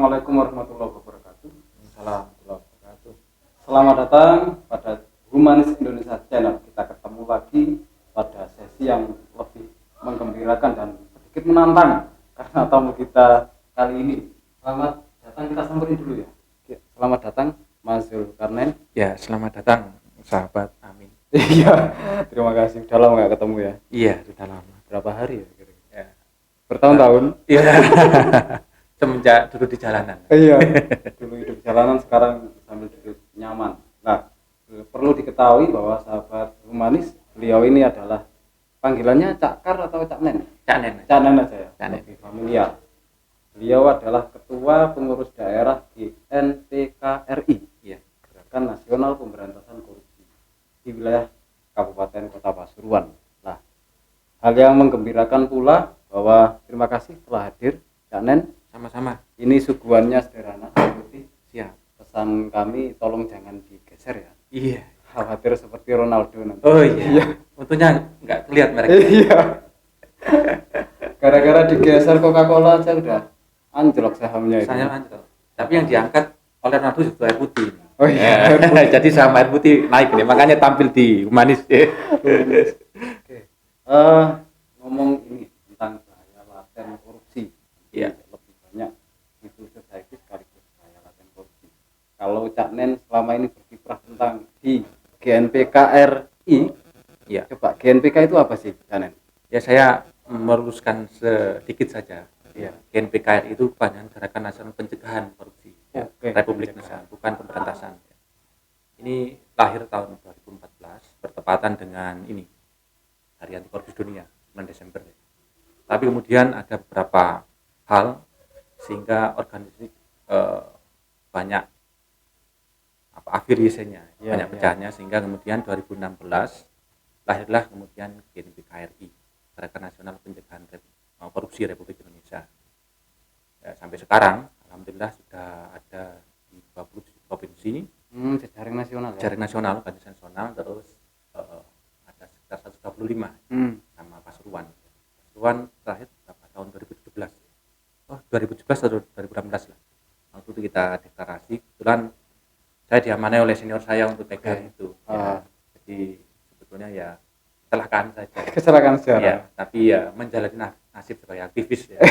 Assalamualaikum warahmatullahi wabarakatuh. Assalamualaikum warahmatullahi wabarakatuh. Selamat datang pada Humanis Indonesia Channel. Kita ketemu lagi pada sesi yang lebih menggembirakan dan sedikit menantang karena tamu kita kali ini. Selamat datang, kita samperin dulu ya. Selamat datang Mas Zulkarnain. Ya, selamat datang sahabat Amin. Iya, terima kasih. Udah lama nggak ketemu ya? Iya, sudah lama. Berapa hari ya? Ya, Bertahun-tahun. iya. Semenjak duduk di jalanan. Iya, dulu hidup di jalanan, sekarang sambil duduk nyaman. Nah, perlu diketahui bahwa sahabat humanis, beliau ini adalah panggilannya Cak Kar atau Cak Nen? Cak Nen. Cak Nen aja ya, Cak Nen. lebih familiar. Beliau adalah Ketua Pengurus Daerah GNPKRI, Iya. Gerakan Nasional Pemberantasan Korupsi di wilayah Kabupaten Kota Pasuruan. Nah, hal yang menggembirakan pula bahwa terima kasih telah hadir Cak Nen. Sama-sama. Ini suguhannya sederhana, putih. Siap. Pesan kami tolong jangan digeser ya. Iya. Khawatir seperti Ronaldo nanti. Oh iya. Untungnya nggak kelihatan mereka. Iya. Gara-gara digeser Coca-Cola aja udah anjlok sahamnya itu. Saya anjlok. Tapi yang diangkat oleh Ronaldo itu air putih. Oh iya. Jadi sama air putih naik nih. Makanya tampil di Humanis. Oke. Ngomong ini tentang bahaya laten korupsi. Iya. Lebih banyak itu society sekaligus bahaya laten korupsi. Kalau Cak Nen selama ini berkiprah tentang di GNPKRI, Iya. coba GNPK itu apa sih, Cak Nen? Ya, saya meluruskan sedikit saja. Iya. GNPKRI itu kepanjangan Gerakan Nasional Pencegahan Korupsi Oke, Republik pencegahan. Indonesia, bukan pemberantasan. Ini lahir tahun 2014 bertepatan dengan ini Hari Anti Korupsi Dunia 9 Desember. Tapi kemudian ada beberapa hal sehingga organisasi banyak afiliasinya, Ya, banyak pecahnya, sehingga kemudian 2016 lahirlah kemudian GNPKRI, Gerakan Nasional Pencegahan Korupsi Republik Indonesia. Ya, sampai sekarang alhamdulillah sudah ada di 27 provinsi, Jejaring nasional ya. jaring nasional, organisasi nasional, terus ada sekitar 125 sama Pasuruan. Pasuruan terakhir berapa tahun 2017. Oh, 2017 atau 2018 lah. Waktu itu kita deklarasi, kebetulan saya diamanai oleh senior saya untuk pegang itu. Ya, jadi sebetulnya ya kecelakaan saja. Kecelakaan sejarah. Ya, tapi ya menjalani nasib sebagai aktivis ya.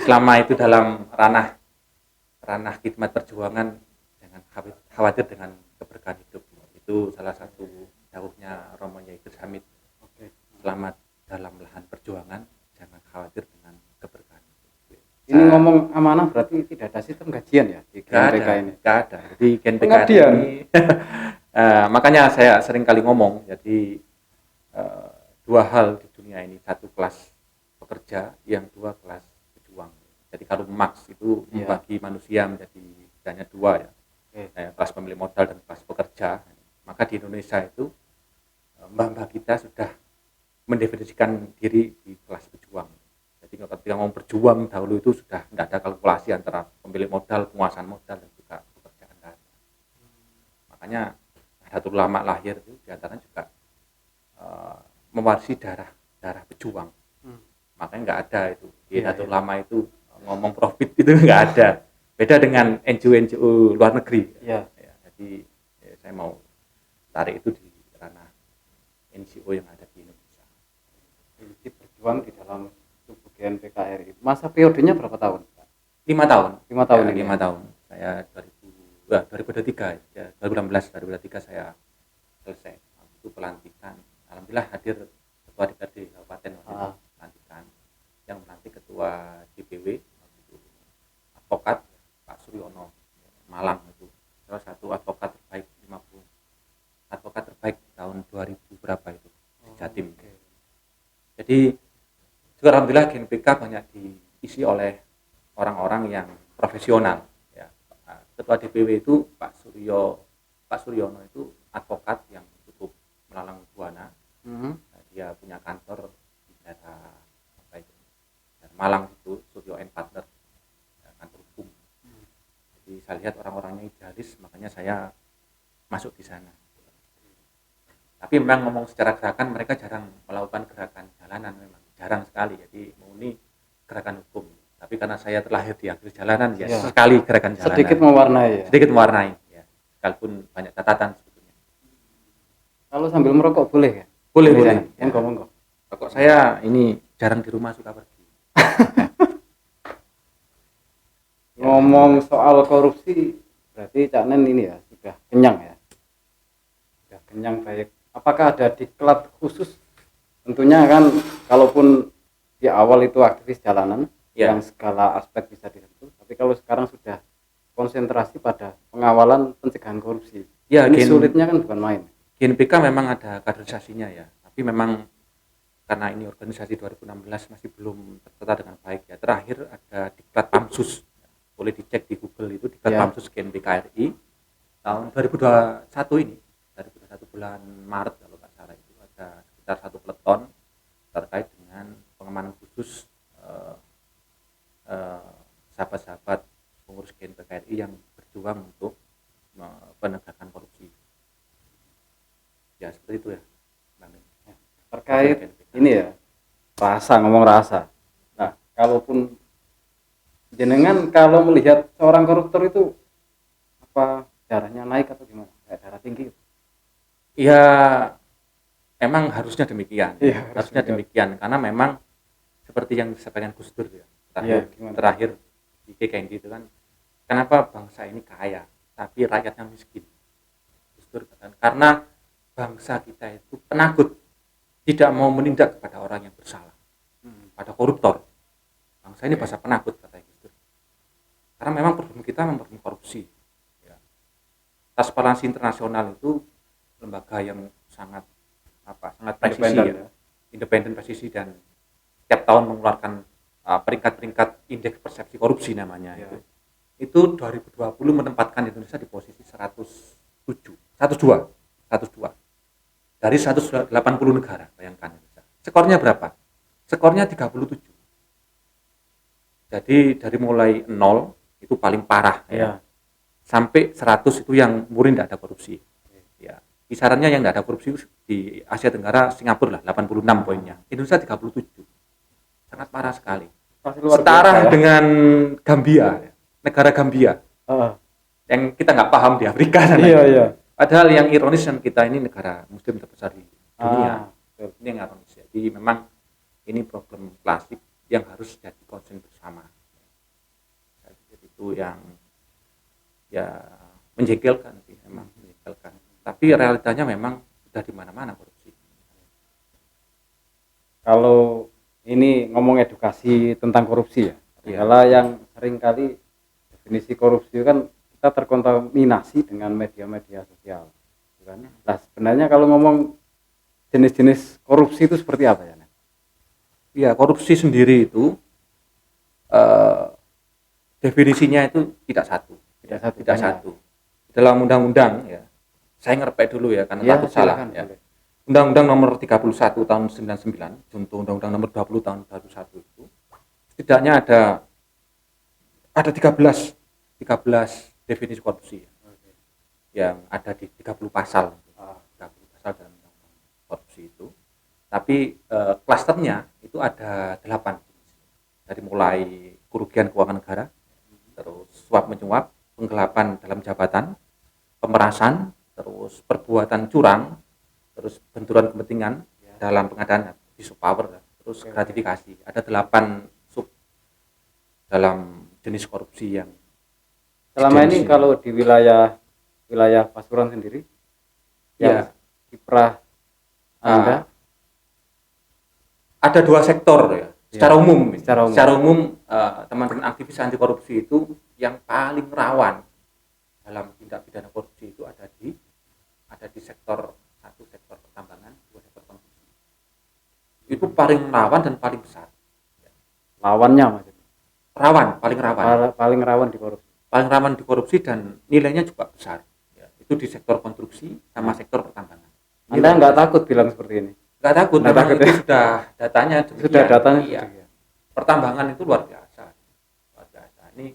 Selama itu dalam ranah khidmat perjuangan, jangan khawatir dengan keberkahan hidup. Itu salah satu dawuhnya Romo Yai Idris Hamid. Oke. Selamat dalam lahan perjuangan, jangan khawatir dengan keberkahan hidup. Ini ngomong amanah berarti tidak ada sistem gajian ya di GNPK ini. Nggak ada. Jadi GNPK Pengabdian. ini makanya saya sering kali ngomong, jadi dua hal di dunia ini, satu kelas pekerja, yang dua kelas pejuang. Jadi kalau Marx itu membagi manusia menjadi hanya dua ya, kelas pemilik modal dan kelas pekerja. Maka di Indonesia itu mbah-mbah kita sudah mendefinisikan diri di kelas pejuang. Jadi kalau ketika ngomong berjuang dahulu itu sudah tidak ada kalkulasi antara pemilik modal, penguasaan modal, dan juga pekerjaan tadi. Makanya Nahdlatul Ulama lahir itu diantaranya juga mewarisi darah pejuang. Makanya nggak ada itu di Nahdlatul Ulama itu ngomong profit itu nggak ada. Beda dengan NGO luar negeri. Ya. Jadi saya mau tarik itu di ranah NGO yang ada di Indonesia. Jadi berjuang di dalam tubuh GNPKRI. Masa periodenya berapa tahun? 5 tahun. 5 tahun ya, ini. 5 tahun. Saya 2023 ya, 2016 saya selesai. Itu pelantikan. Alhamdulillah hadir ketua DPRD Kabupaten pelantikan, yang melantik ketua DPW itu advokat Pak Suryono Malang, itu salah satu advokat terbaik 50 advokat terbaik tahun 2000 berapa itu di Jatim. Jadi juga alhamdulillah GNPK banyak diisi oleh orang-orang yang profesional ya. Ketua DPW itu Pak Suryono itu advokat yang cukup melalang buana. Dia punya kantor di daerah Malang itu, Suryo & Partner, kantor hukum. Jadi saya lihat orang-orangnya idealis, makanya saya masuk di sana. Tapi memang ngomong secara gerakan, mereka jarang melakukan gerakan jalanan, memang jarang sekali. Jadi murni gerakan hukum. Tapi Tapi karena saya terlahir di akhir jalanan ya, Ya. sekali gerakan jalanan. Sedikit mewarnai ya. Sedikit mewarnai ya. Sekalipun banyak catatan sebetulnya. Kalau sambil merokok boleh ya? Boleh, Di boleh. sana? Ya. Monggo, monggo. Rokok saya ini jarang di rumah, suka pergi. Ngomong soal korupsi, berarti Cak Nen ini ya sudah kenyang ya. Sudah kenyang baik. Apakah ada diklat khusus? Tentunya kan kalaupun di awal itu aktivis jalanan Ya. yang segala aspek bisa disentuh, tapi kalau sekarang sudah konsentrasi pada pengawalan pencegahan korupsi. Ya, Ini sulitnya kan bukan main. GNPK memang ada kaderisasinya ya, tapi memang karena ini organisasi 2016 masih belum tertata dengan baik ya. Terakhir ada diklat Pamsus, boleh dicek di Google itu diklat Ya. Pamsus GNPK RI tahun 2021 ini, 2021 bulan Maret kalau nggak salah, itu ada sekitar 1 peleton terkait dengan pengamanan khusus sahabat-sahabat pengurus GNPK RI yang berjuang untuk penegakan korupsi. Ya seperti itu ya, Bang. Terkait ini ya, ngomong rasa. Nah, kalaupun jenengan kalau melihat seorang koruptor itu apa darahnya naik atau gimana? Kayak darah tinggi. Ya memang harusnya demikian. Iya, harusnya demikian karena memang seperti yang disampaikan Gus Dur ya. Terakhir di KKND itu kan, kenapa bangsa ini kaya tapi rakyatnya miskin? Gus Dur katakan karena bangsa kita itu penakut, tidak mau menindak kepada orang yang bersalah, pada koruptor. Bangsa ini bahasa penakut, kata Gus Dur. Karena memang problem kita memang problem korupsi. Ya. Transparansi Internasional itu lembaga yang sangat presisi ya, independen presisi, dan setiap tahun mengeluarkan peringkat-peringkat indeks persepsi korupsi namanya. Ya. Itu 2020 menempatkan Indonesia di posisi 102 dari 180 negara, bayangkan. Skornya berapa? Skornya 37. Jadi dari mulai 0 itu paling parah ya. Sampai 100 itu yang murni tidak ada korupsi. Ya. Kisarannya yang tidak ada korupsi di Asia Tenggara, Singapura lah 86 poinnya. Indonesia 37. Sangat parah sekali. Setara dengan Gambia, negara Gambia. Yang kita nggak paham di Afrika sana. Iya. Padahal yang ironis kan kita ini negara muslim terbesar di dunia. Ini yang ironis. Jadi memang ini problem klasik yang harus jadi concern bersama. Jadi itu yang ya menjengkelkan sih, memang menjengkelkan. Tapi realitanya memang sudah di mana-mana korupsi. Kalau ini ngomong edukasi tentang korupsi ya. Kalau yang seringkali definisi korupsi kan kita terkontaminasi dengan media-media sosial, kan? Nah, sebenarnya kalau ngomong jenis-jenis korupsi itu seperti apa ya? Ya, korupsi sendiri itu definisinya itu tidak satu. Dalam undang-undang ya, saya ngerepek dulu ya karena takut salah ya. Undang-Undang nomor 31 tahun 99, contoh Undang-Undang nomor 20 tahun 2001 itu setidaknya ada 13 definisi korupsi yang ada di 30 pasal. 30 pasal dalam undang-undang korupsi itu. Tapi klasternya itu ada 8. Dari mulai kerugian keuangan negara, terus suap menyuap, penggelapan dalam jabatan, pemerasan, terus perbuatan curang, terus benturan kepentingan dalam pengadaan abuse of power, terus gratifikasi. Ada 8 sub dalam jenis korupsi yang selama ini kalau di wilayah Pasuruan sendiri yang kiprah Anda ada 2 sektor ya. Secara umum teman-teman aktivis anti korupsi itu yang paling rawan dalam tindak pidana korupsi itu ada di sektor 1, sektor pertambangan, 2, sektor konstruksi. Itu paling rawan dan paling besar. Lawannya maksudnya. Paling rawan di korupsi. Paling rawan di korupsi dan nilainya juga besar. Ya, itu di sektor konstruksi sama sektor pertambangan. Anda nggak takut bilang seperti ini? Nggak takut, memang itu sudah datanya. Sudah datanya. Iya. Pertambangan itu luar biasa. Ini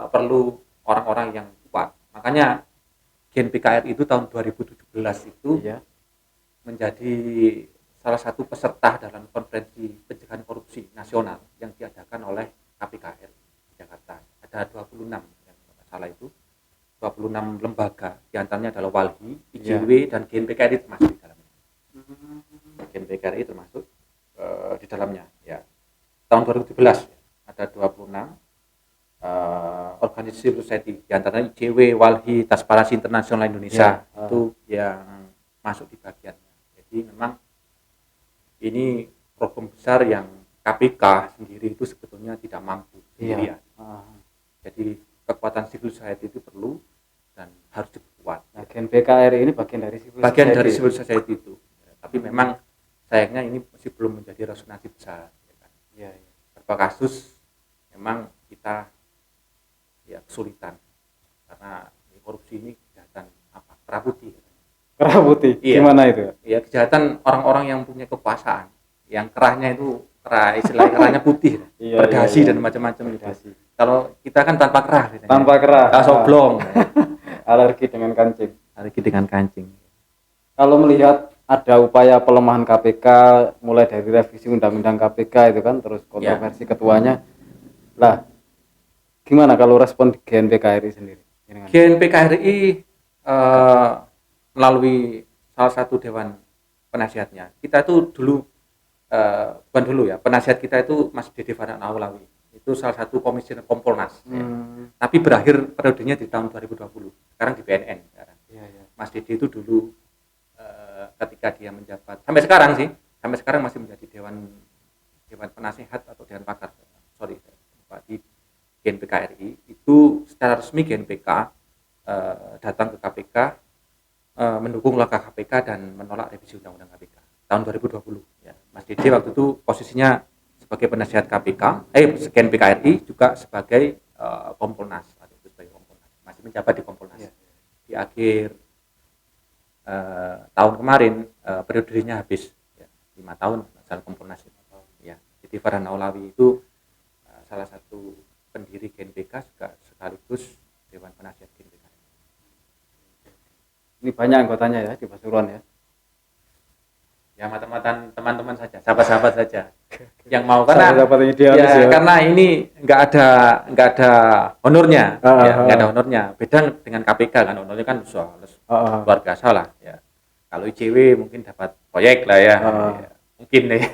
perlu orang-orang yang kuat. Makanya GNPK RI itu tahun 2017 itu menjadi salah satu peserta dalam konferensi pencegahan korupsi nasional yang diadakan oleh KPKR di Jakarta. Ada 26 yang tidak salah itu 26 lembaga, diantaranya adalah Walhi, IJW, dan GNPKRI termasuk di dalamnya. GNPKRI termasuk di dalamnya. Ya. Tahun 2017 ya, ada 26 organisasi civil society, diantaranya IJW, Walhi, Transparansi Internasional Indonesia itu yang masuk di bagiannya. Jadi memang ini problem besar yang KPK sendiri itu sebetulnya tidak mampu sendirian. Jadi kekuatan civil society itu perlu dan harus diperkuat. Nah, GNPKRI ini bagian dari civil society itu. Ya, tapi memang sayangnya ini masih belum menjadi resonansi besar. Ya kan? Beberapa kasus memang kita ya kesulitan karena korupsi ini kejahatan apa? Kerabuti. Iya. Gimana itu? Ya kejahatan orang-orang yang punya kekuasaan, yang kerahnya itu istilahnya kerahnya putih, berdasi dan macam-macam itu. Kalau kita kan tanpa kerah, soblong, alergi dengan kancing. Kalau melihat ada upaya pelemahan KPK, mulai dari revisi undang-undang KPK itu kan, terus kontroversi ketuanya, lah gimana kalau respon GNPKRI sendiri? GNPKRI melalui salah satu dewan penasihatnya, kita itu dulu bukan dulu ya, penasihat kita itu Mas Dede Farhan Aulawi, itu salah satu komisioner Kompolnas ya. Tapi berakhir periodenya di tahun 2020, sekarang di BNN sekarang. Mas Dede itu dulu ketika dia menjabat sampai sekarang masih menjadi dewan penasihat atau dewan pakar di GNPKRI. Itu secara resmi GNPK datang ke KPK mendukung langkah KPK dan menolak revisi undang-undang KPK tahun 2020 ya. Mas Dede waktu itu posisinya sebagai penasihat KPK, GNPKRI juga sebagai Kompolnas, masih menjabat di Kompolnas. Di akhir tahun kemarin periodenya habis ya, 5 tahun asal Kompolnas itu. Ya, jadi Farhan Aulawi itu salah satu pendiri GNPK juga sekaligus dewan penasihat GNPK. Ini banyak anggotanya ya di Pasuruan ya. Ya mata-matan teman-teman saja, sahabat-sahabat saja yang mau karena ya. Karena ini nggak ada honornya, nggak ada honornya. Beda dengan KPK kan, honornya kan luar biasa lah. Ya. Kalau IJW mungkin dapat proyek lah ya, mungkin ya.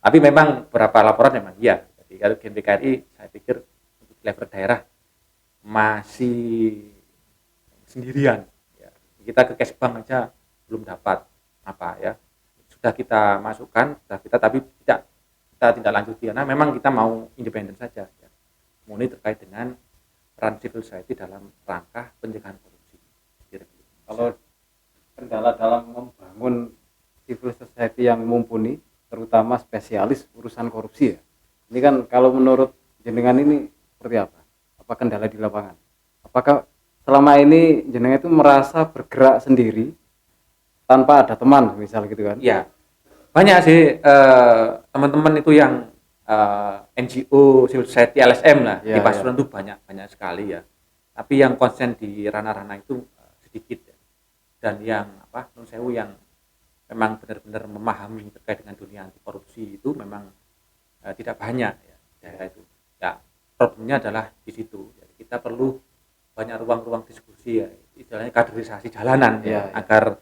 Tapi memang beberapa laporan memang iya. Jadi kalau GNPKRI saya pikir untuk level daerah masih sendirian. Ya. Kita ke Kesbang aja belum dapat apa ya. Sudah kita masukkan, tapi kita tidak lanjuti karena memang kita mau independen saja ya. Murni terkait dengan peran civil society dalam rangka pencegahan korupsi. Kalau kendala dalam membangun civil society yang mumpuni, terutama spesialis urusan korupsi ya. Ini kan kalau menurut jenengan ini seperti apa? Apa kendala di lapangan? Apakah selama ini jenengan itu merasa bergerak sendiri tanpa ada teman misal gitu kan? Ya, banyak sih teman-teman itu yang NGO, civil society, LSM lah di Pasuruan itu banyak sekali ya. Tapi yang konsen di ranah-ranah itu sedikit ya. Dan yang non sewu yang memang benar-benar memahami terkait dengan dunia anti korupsi itu memang tidak banyak ya daerah itu. Ya, problemnya adalah di situ. Jadi kita perlu banyak ruang-ruang diskusi ya, istilahnya kaderisasi jalanan ya, agar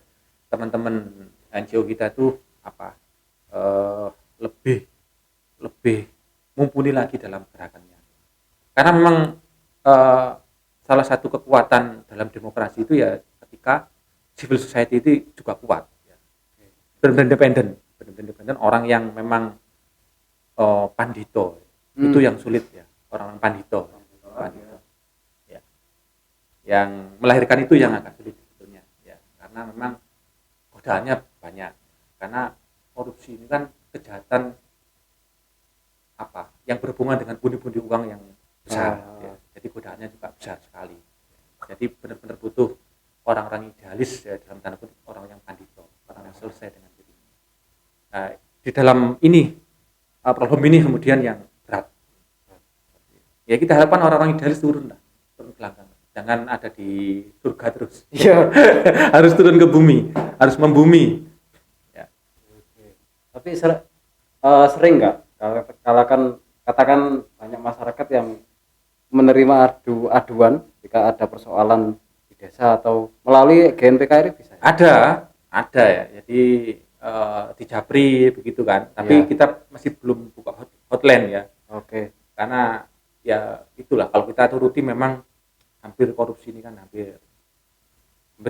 teman-teman NGO kita itu lebih mumpuni lagi dalam gerakannya. Karena memang salah satu kekuatan dalam demokrasi itu ya ketika civil society itu juga kuat. Ya. Benar-benar independen, orang yang memang pandito itu yang sulit ya, orang pandito. Ya. Yang melahirkan itu yang agak sulit sebetulnya. Ya. Karena memang godaannya banyak. Karena korupsi ini kan kejahatan yang berhubungan dengan pundi-pundi uang yang besar. Ya. Jadi godaannya juga besar sekali. Jadi benar-benar butuh orang-orang idealis ya, dalam tanda kutip orang yang pandito, orang yang selesai dengan dirinya. Nah, di dalam ini problem ini kemudian yang berat. Ya kita harapkan orang-orang idealis turun ke belakang. Jangan ada di surga terus. Iya. Harus turun ke bumi, harus membumi. Ya. Tapi sering nggak katakan banyak masyarakat yang menerima aduan jika ada persoalan di desa atau melalui GNPKRI bisa ya? Ada ya. Jadi di Japri begitu kan. Tapi Iya. kita masih belum buka hotline ya. Oke. Karena ya itulah kalau kita turuti memang hampir korupsi ini kan hampir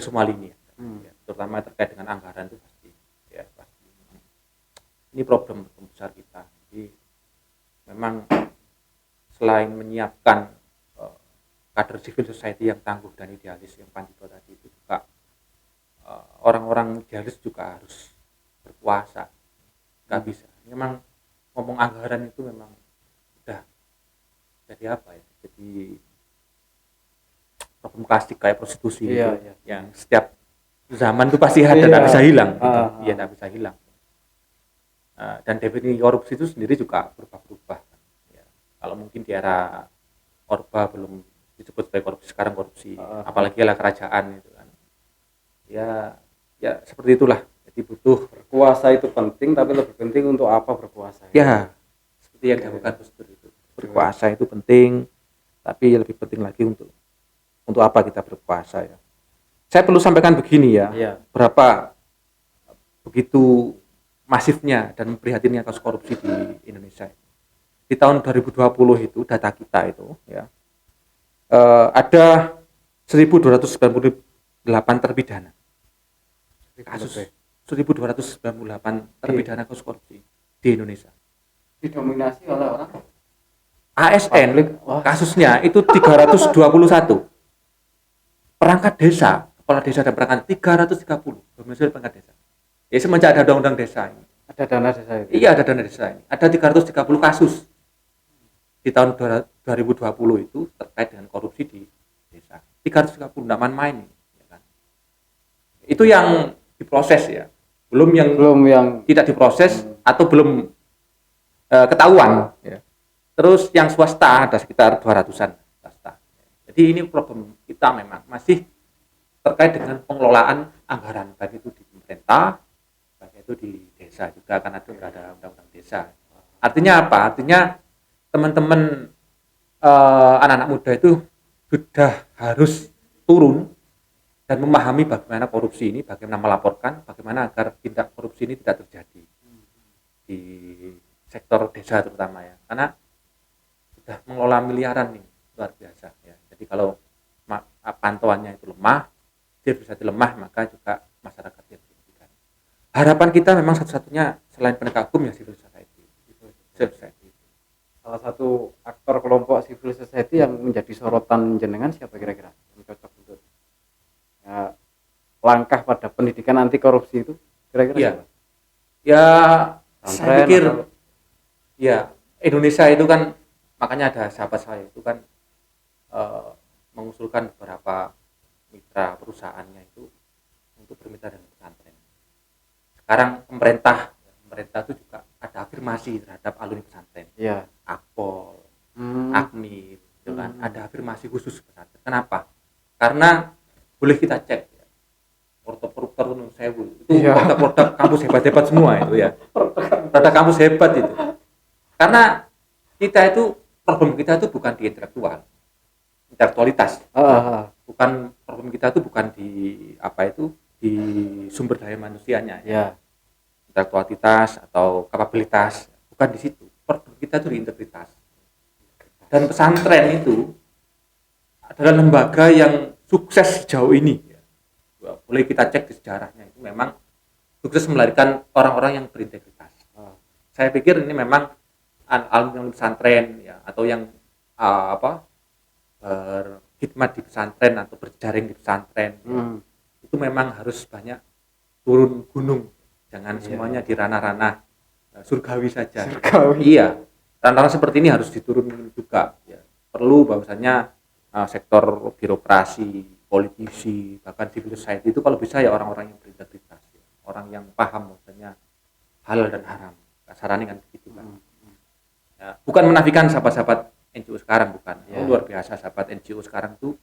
semua lini ya. Ya, terutama terkait dengan anggaran itu pasti ya pasti. Ini problem besar kita. Jadi memang selain menyiapkan kader civil society yang tangguh dan idealis yang Pandito tadi itu juga orang-orang idealis juga harus berkuasa. Nggak bisa. Memang ngomong anggaran itu memang udah jadi apa ya? Jadi problem klasik kayak prostitusi Iya, itu iya. yang setiap zaman itu pasti ada, Iya. nggak bisa hilang. Gitu. Ah. Iya, nggak bisa hilang. Dan definisi korupsi itu sendiri juga berubah-ubah. Ya, kalau mungkin di era Orba belum disebut sebagai korupsi, sekarang korupsi, apalagi ala kerajaan itu kan. Ya seperti itulah. Jadi butuh Berkuasa itu penting, tapi lebih penting untuk apa berkuasa? ya seperti yang dilakukan Gus Dur itu. Berkuasa itu penting, tapi lebih penting lagi untuk apa kita berkuasa ya. Saya perlu sampaikan begini ya. Iya. Berapa begitu masifnya dan prihatinnya kasus korupsi di Indonesia. Di tahun 2020 itu data kita itu ya ada 1.298 terpidana kasus 1.298 terpidana kasus korupsi di Indonesia. Didominasi oleh orang ASN publik. Wah. kasusnya itu 321. Perangkat desa, kepala desa dan perangkat 330 dominasi oleh perangkat desa. Ya semenjak ada undang-undang desa ini. Ada dana desa itu. Iya ada dana desa ini. Ada 330 kasus di tahun 2020 itu terkait dengan korupsi di desa. 330 enggak main-main ya kan. Itu yang diproses ya. Belum yang tidak diproses atau belum ketahuan ya. Terus yang swasta ada sekitar 200-an swasta. Jadi ini problem kita memang masih terkait dengan pengelolaan anggaran baik itu di pemerintah, baik itu di desa juga kan ada undang-undang desa. Artinya apa? Artinya teman-teman anak-anak muda itu sudah harus turun dan memahami bagaimana korupsi ini, bagaimana melaporkan, bagaimana agar tindak korupsi ini tidak terjadi di sektor desa terutama ya. Karena sudah mengelola miliaran nih, luar biasa ya. Jadi kalau pantauannya itu lemah, dia bisa dilemah, maka juga masyarakat yang dirugikan. Harapan kita memang satu-satunya selain penegak hukum ya civil society. Salah satu aktor kelompok civil society yang menjadi sorotan jenengan siapa kira-kira yang cocok untuk ya, langkah pada pendidikan anti korupsi itu kira-kira ya. siapa? Ya, Pesantren saya pikir atau... ya Indonesia itu kan makanya ada sahabat saya itu kan mengusulkan beberapa mitra perusahaannya itu untuk bermitra dengan pesantren. Sekarang pemerintah itu juga ada afirmasi terhadap alumni pesantren. Iya. Akpol, Akmil, gitu kan. Ada afirmasi khusus pesantren. Kenapa? Karena boleh kita cek ya. Koruptor Nun Sewu itu produk kampus hebat-hebat semua itu ya. Produk kampus hebat itu. Karena kita itu problem kita itu bukan di intelektualitas. Bukan problem kita itu bukan di apa itu di sumber daya manusianya ya. Intelektualitas atau kapabilitas, bukan di situ. Problem kita itu di integritas. Dan pesantren itu adalah lembaga yang sukses sejauh ini. Boleh kita cek di sejarahnya itu memang sukses melahirkan orang-orang yang berintegritas. Saya pikir ini memang alumni pesantren ya atau yang berkhidmat di pesantren atau berjaring di pesantren itu memang harus banyak turun gunung, jangan semuanya di ranah-ranah surgawi saja. Iya, ranah seperti ini harus diturunkan juga ya. Perlu bahwasanya sektor birokrasi, politisi, bahkan civil society itu kalau bisa ya orang-orang yang berintegritas ya. Orang yang paham bahwasanya halal dan haram, kasarannya kan begitu kan. Ya, bukan menafikan sahabat-sahabat NGO sekarang, bukan. Luar biasa sahabat NGO sekarang itu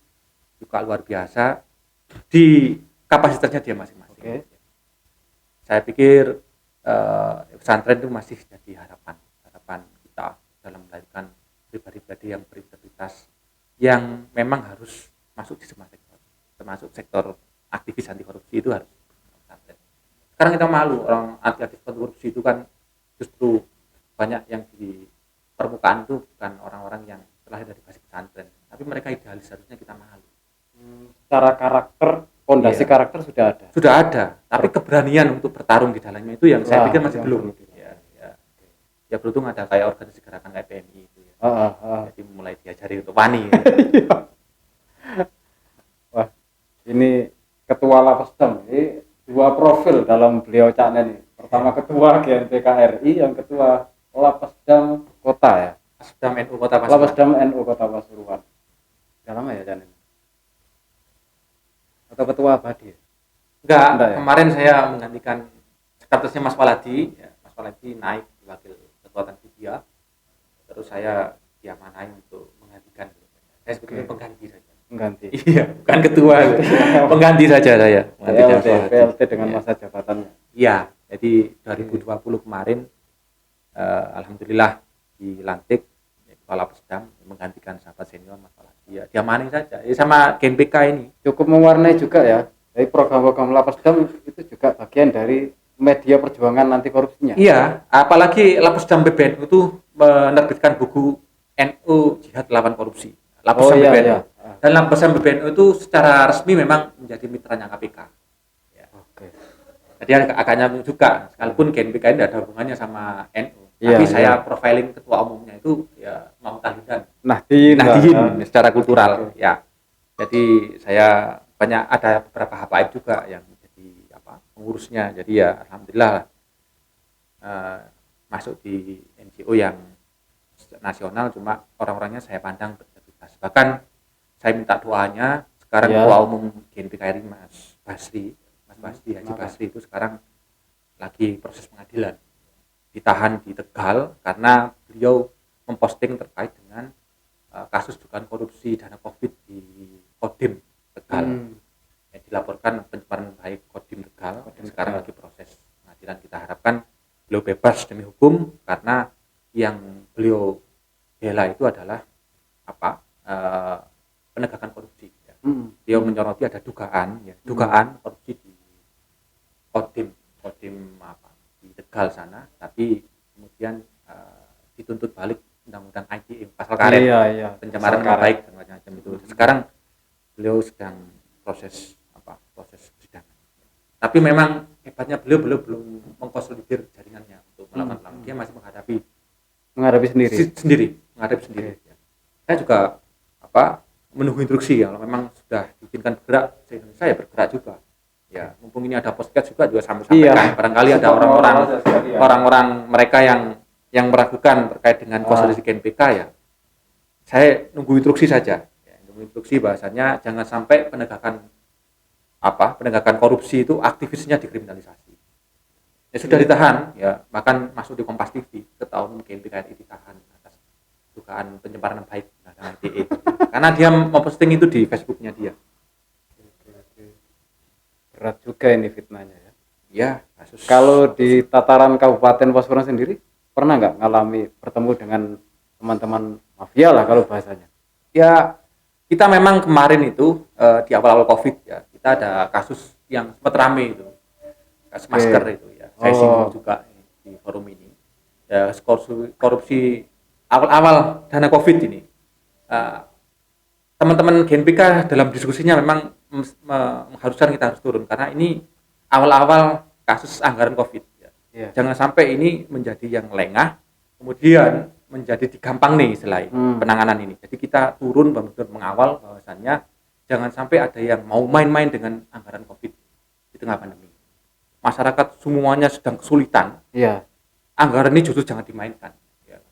juga luar biasa di kapasitasnya dia masing-masing. Saya pikir pesantren itu masih jadi harapan kita dalam melahirkan pribadi-pribadi yang berintegritas yang memang harus masuk di semua sektor, termasuk sektor aktivis anti korupsi itu harus pesantren. Sekarang kita malu, orang aktivis anti korupsi itu kan justru banyak yang di permukaan itu bukan orang-orang yang terlahir dari basis pesantren, tapi mereka idealis, harusnya kita malu. Secara karakter, fondasi Iya. karakter sudah ada. Sudah ada, tapi keberanian untuk bertarung di dalamnya itu yang saya pikir masih yang belum. perlu di- Ya beruntung ada kayak organisasi gerakan kayak PMI itu ya. Jadi mulai diajari untuk wani. Wah, ini ketua Lapesdam, ini dua profil dalam beliau Cak Nen ini. Pertama ketua GNPK RI, yang ketua Lapesdam Kota ya. Lapesdam NU Kota Pasuruan. Lapesdam NU Kota Pasuruan. Udah lama ya Cak Nen? Atau ketua abadi? Enggak, Enggak ya? kemarin saya menggantikan sekretarisnya Mas Waladi, ya, Mas Waladi naik di wakil ketua Tanfidia. Terus saya diamanahi untuk menggantikan. Saya sebetulnya Oke. pengganti saja. Mengganti. Iya, bukan ketua. Pengganti saja saya. Menggantikan PLT, Mas Waladi. PLT dengan Iya. masa jabatannya. Iya, jadi 2020 kemarin alhamdulillah dilantik kepala Lapesdam menggantikan sahabat senior Mas Waladi. Ya, diamani saja. Ya, sama GNPK ini. Cukup mewarnai juga ya. Dari program-program Lapesdam itu juga bagian dari media perjuangan anti korupsinya. Iya, apalagi Lapesdam PBNU itu menerbitkan buku NU Jihad Lawan Korupsi. Lapesdam iya, PBNU. iya. Dan Lapesdam PBNU itu secara resmi memang menjadi mitranya KPK. Ya. Oke. Jadi agaknya juga, sekalipun GNPK ini tidak ada hubungannya sama NU. Iya, Tapi saya iya. profiling ketua umumnya itu ya mau Tahidan. Nahdien. Nahdien secara kultural. Oke. Ya. Jadi saya ada beberapa habaib juga yang jadi pengurusnya. Jadi ya alhamdulillah masuk di NGO yang nasional, cuma orang-orangnya saya pandang berintegritas. Bahkan saya minta doanya sekarang Iya. ketua umum GNPK RI Mas Basri Haji Kenapa? Basri itu sekarang lagi proses pengadilan, ditahan di Tegal karena beliau memposting terkait dengan kasus dugaan korupsi dana Covid di Kodim Tegal. Yang dilaporkan pencemaran baik Kodim Tegal. Kodim Sekarang Tegal. lagi proses pengadilan. Kita harapkan beliau bebas demi hukum, karena yang beliau bela itu adalah penegakan korupsi. Ya. Beliau menyoroti ada dugaan korupsi di Kodim di Tegal sana, tapi kemudian dituntut balik undang-undang ITE pasal karet, Iya. pencemaran Pasal nama karet. baik dan macam-macam itu. Sekarang beliau sedang proses persidangan. Tapi memang hebatnya beliau belum mengkonsolidir jaringannya untuk melakukan dia masih menghadapi sendiri. sendiri. Ya. Saya juga menunggu instruksi, kalau memang sudah diizinkan bergerak se Indonesia ya bergerak juga. Ya, mumpung ini ada podcast juga sampaikan. Iya. Barangkali ada orang-orang mereka yang meragukan terkait dengan konsolidasi GNPK, ya. Saya nunggu instruksi saja. Ya, nunggu instruksi bahasanya jangan sampai penegakan korupsi itu aktivisnya dikriminalisasi. Ya sudah ditahan, ya bahkan masuk di Kompas TV, ketua umum GNPK RI ditahan atas dugaan pencemaran baik dengan ITE. Karena dia memposting itu di Facebooknya dia. Berat juga ini fitnahnya ya. Ya, kasus. Kalau di tataran Kabupaten Pasuruan sendiri, pernah nggak ngalami bertemu dengan teman-teman mafia lah kalau bahasanya? Ya, kita memang kemarin itu di awal-awal COVID ya, kita ada kasus yang sempat rame itu, kasus masker itu ya. Saya singgung juga di forum ini. Ya, korupsi awal-awal dana COVID ini. Teman-teman GNPK dalam diskusinya memang mengharuskan kita harus turun, karena ini awal-awal kasus anggaran COVID. Ya. Iya. Jangan sampai ini menjadi yang lengah, kemudian menjadi digampang nih selain penanganan ini. Jadi kita turun benar-benar mengawal bahwasannya jangan sampai ada yang mau main-main dengan anggaran COVID di tengah pandemi. Masyarakat semuanya sedang kesulitan. Iya. Anggaran ini justru jangan dimainkan. Ya.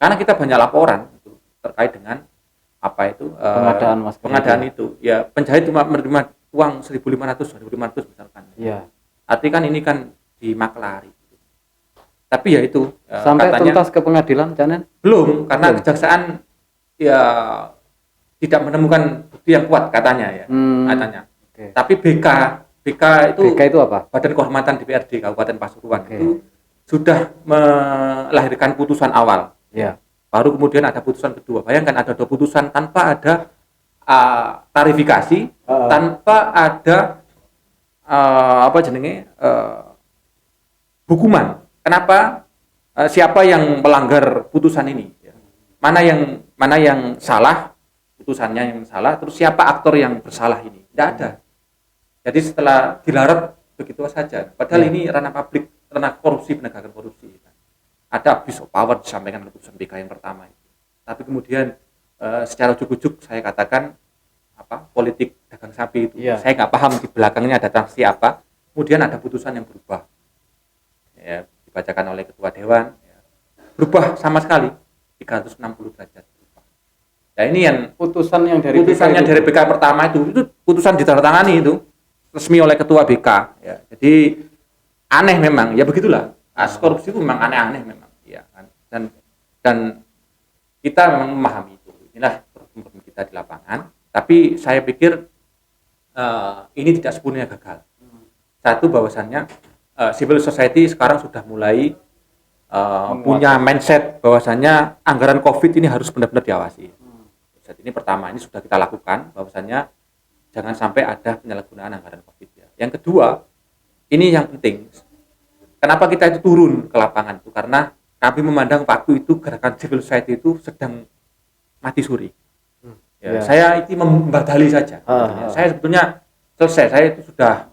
Karena kita banyak laporan itu terkait dengan pengadaan masker. Pengadaan itu. Ya, penjahit cuma menerima uang 1.500 misalkan. Iya. Artinya kan ini kan dimaklari. Tapi ya itu sampai katanya, tuntas ke pengadilan, Canen? belum, karena kejaksaan ya tidak menemukan bukti yang kuat katanya ya. Katanya. Okay. Tapi BK itu apa? Badan Kehormatan DPRD Kabupaten Pasuruan Okay. itu sudah melahirkan putusan awal. Iya. baru kemudian ada putusan kedua. Bayangkan ada 2 putusan tanpa ada tarifikasi, tanpa ada hukuman. Kenapa? Siapa yang melanggar putusan ini? Mana yang salah, putusannya yang salah, terus siapa aktor yang bersalah ini? Tidak ada. Jadi setelah dilarang begitu saja. Padahal ini ranah publik, ranah korupsi, penegakan korupsi. Ada abuse of power disampaikan oleh putusan BK yang pertama itu. Tapi kemudian secara ujuk-ujuk saya katakan politik dagang sapi itu. Saya nggak paham di belakangnya ada transaksi apa. Kemudian ada putusan yang berubah. Ya, dibacakan oleh ketua dewan, berubah sama sekali 360 derajat berubah. Ya ini yang putusannya dari BK pertama itu putusan ditandatangani itu resmi oleh ketua BK. Ya, jadi aneh memang, ya begitulah. Kasus korupsi itu memang aneh-aneh memang, ya kan. Dan kita memang memahami itu. Inilah problem kita di lapangan. Tapi saya pikir ini tidak sepenuhnya gagal. Satu, bahwasannya civil society sekarang sudah mulai punya mindset bahwasannya anggaran COVID ini harus benar-benar diawasi. Jadi ini pertama, ini sudah kita lakukan, bahwasannya jangan sampai ada penyalahgunaan anggaran COVID. Ya. Yang kedua, ini yang penting. Kenapa kita itu turun ke lapangan itu? Karena kami memandang waktu itu gerakan civil society itu sedang mati suri. Saya itu membadali saja. Saya sebetulnya selesai. Saya itu sudah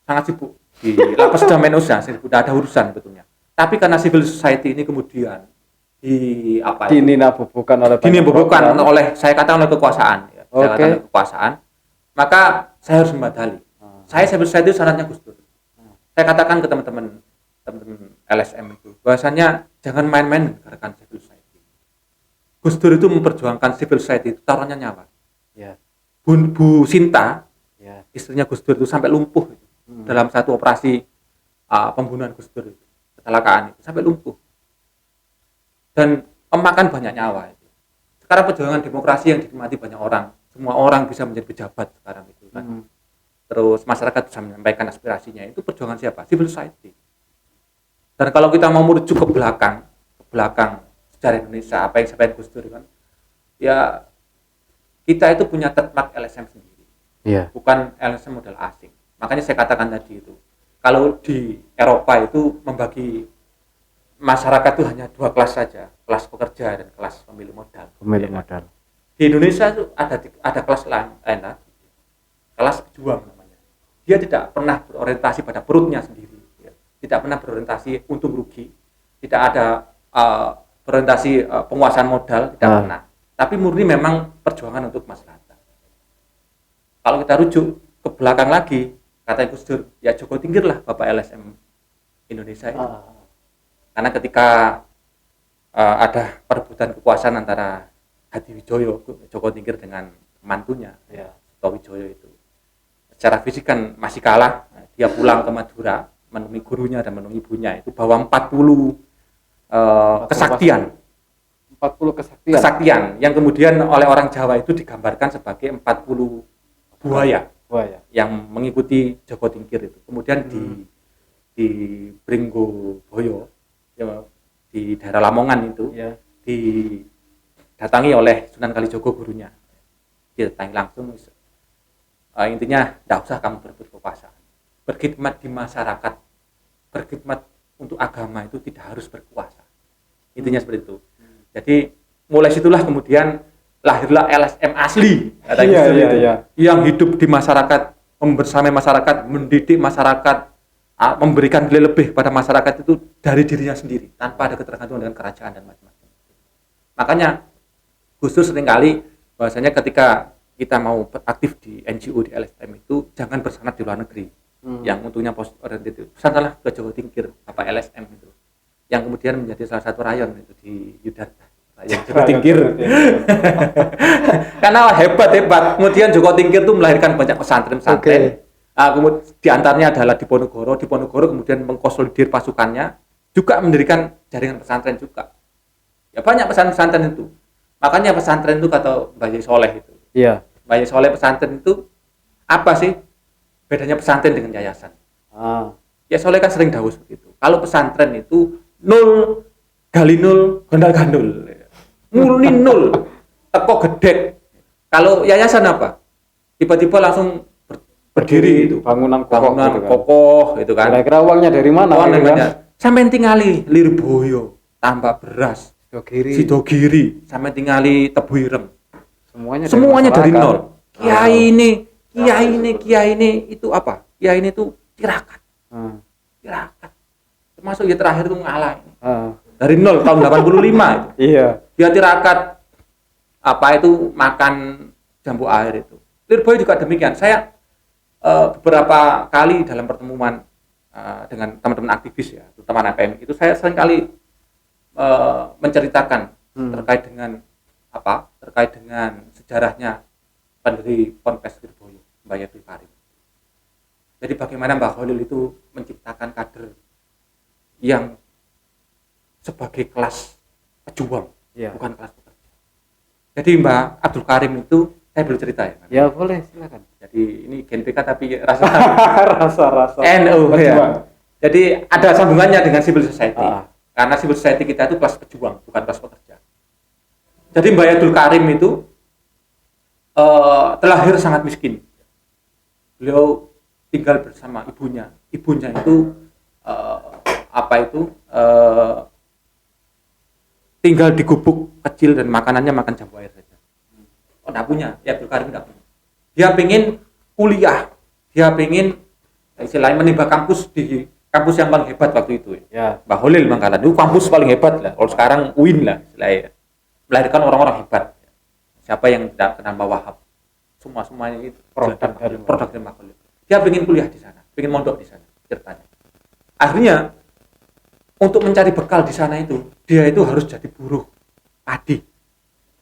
sangat sibuk di lapas Damenusa, sudah ada urusan betulnya. Tapi karena civil society ini kemudian dinibobokan oleh saya katakan oleh kekuasaan, ya. Saya katakan oleh kekuasaan, maka saya harus membadali. Saya civil society syaratnya Gus Dur. Saya katakan ke teman-teman LSM itu, bahwasanya jangan main-main gerakan civil society. Gus Dur itu memperjuangkan civil society itu taruhannya nyawa. Ya. Bu Sinta, istrinya Gus Dur itu sampai lumpuh dalam satu operasi pembunuhan Gus Dur itu, kecelakaan itu sampai lumpuh dan memakan banyak nyawa itu. Sekarang perjuangan demokrasi yang dinikmati banyak orang, semua orang bisa menjadi pejabat sekarang itu kan. Terus masyarakat bisa menyampaikan aspirasinya, itu perjuangan siapa? Civil society. Dan kalau kita mau merujuk ke belakang sejarah Indonesia, apa yang disampaikan Gus Dur kan, ya kita itu punya trademark LSM sendiri, bukan LSM model asing. Makanya saya katakan tadi itu, kalau di Eropa itu membagi masyarakat itu hanya 2 kelas saja, kelas pekerja dan kelas pemilik modal. Di Indonesia itu ada kelas lain, kelas pejuang namanya. Dia tidak pernah berorientasi pada perutnya sendiri, tidak pernah berorientasi untung rugi, tidak ada berorientasi penguasaan modal, tidak pernah. Tapi murni memang perjuangan untuk masyarakat. Kalau kita rujuk ke belakang lagi, kata Gus Dur, ya Joko Tingkir lah Bapak LSM Indonesia itu. Karena ketika ada perebutan kekuasaan antara Hadi Wijoyo, Joko Tingkir dengan mantunya, Suto Wijoyo itu, secara fisik kan masih kalah. Dia pulang ke Madura, menemui gurunya dan menemui ibunya itu bawa 40 kesaktian. 40 kesaktian yang kemudian oleh orang Jawa itu digambarkan sebagai 40 buaya yang mengikuti Joko Tingkir itu. Kemudian di Pringgo Boyo, ya, di daerah Lamongan itu, didatangi oleh Sunan Kalijogo gurunya. Dia datangi langsung, intinya tidak usah kamu berebut kekuasaan, berkhidmat di masyarakat, berkhidmat untuk agama itu tidak harus berkuasa. Intinya seperti itu. Jadi mulai situlah kemudian lahirlah LSM asli, yang hidup di masyarakat, membersamai masyarakat, mendidik masyarakat, memberikan nilai lebih pada masyarakat itu dari dirinya sendiri, tanpa ada ketergantungan dengan kerajaan dan macam-macam. Makanya Gus Dur seringkali bahwasanya ketika kita mau aktif di NGO di LSM itu jangan bersanad di luar negeri, yang untungnya positif oriented. Pesanlah ke Joko Tingkir, apa LSM itu, yang kemudian menjadi salah satu rayon itu di Yudharta. Yang Joko Tingkir karena hebat. Kemudian Joko Tingkir itu melahirkan banyak pesantren. Kemudian diantaranya adalah di Ponorogo kemudian mengkonsolidir pasukannya, juga mendirikan jaringan pesantren juga. Ya banyak pesantren itu. Makanya pesantren itu kata Mbak Yai Soleh itu. Mbak Yai Soleh pesantren itu apa sih bedanya pesantren dengan yayasan? Ya Soleh kan sering dawuh seperti itu. Kalau pesantren itu nol gali nol, gondal gandul. murni nol, teko gedek. Kalau yayasan apa? Tiba-tiba langsung berdiri itu, bangunan bangunan gitu kan. kokoh itu kan. Kira-kira uangnya dari mana? Uang gitu kan? namanya. Sampai tingali Lirboyo, tambah beras, Sidogiri, sampai tingali Tebu Ireng. Semuanya dari nol. Kiai ini itu apa? Kiai ini itu tirakat. Tirakat. Termasuk ya terakhir itu ngalah ini. Dari nol tahun 85 itu. Iya. Dia tirakat apa itu makan jambu air itu. Lirboyo juga demikian. Saya beberapa kali dalam pertemuan dengan teman-teman aktivis ya, terutama APM itu saya sering kali menceritakan terkait dengan apa? Terkait dengan sejarahnya pendiri Ponpes Lirboyo, Mbah Abdul Karim. Jadi bagaimana Mbah Khalil itu menciptakan kader yang sebagai kelas pejuang, bukan kelas pekerja. Jadi Mbah Abdul Karim itu, saya boleh cerita ya? Ya boleh, silakan. Jadi ini Gen PK tapi rasa rasa NU ya. Jadi ada sambungannya dengan civil society. Karena civil society kita itu kelas pejuang, bukan kelas pekerja. Jadi Mbah Abdul Karim itu terlahir sangat miskin. Beliau tinggal bersama ibunya. Ibunya itu tinggal di gubuk kecil dan makanannya makan jambu air saja. Oh, enggak punya, ya Abdul Karim enggak punya. Dia pengen kuliah, dia pengen istilahnya menimba kampus di kampus yang paling hebat waktu itu ya. Mbah Khalil Mangkalan itu kampus paling hebat lah. Kalau sekarang UIN lah istilahnya. Melahirkan orang-orang hebat. Siapa yang tidak kenal Mbah Wahab? Semuanya itu produk dari Mbah Khalil. Dia pengen kuliah di sana, pengen mondok di sana ceritanya. Akhirnya untuk mencari bekal di sana itu, dia itu harus jadi buruh padi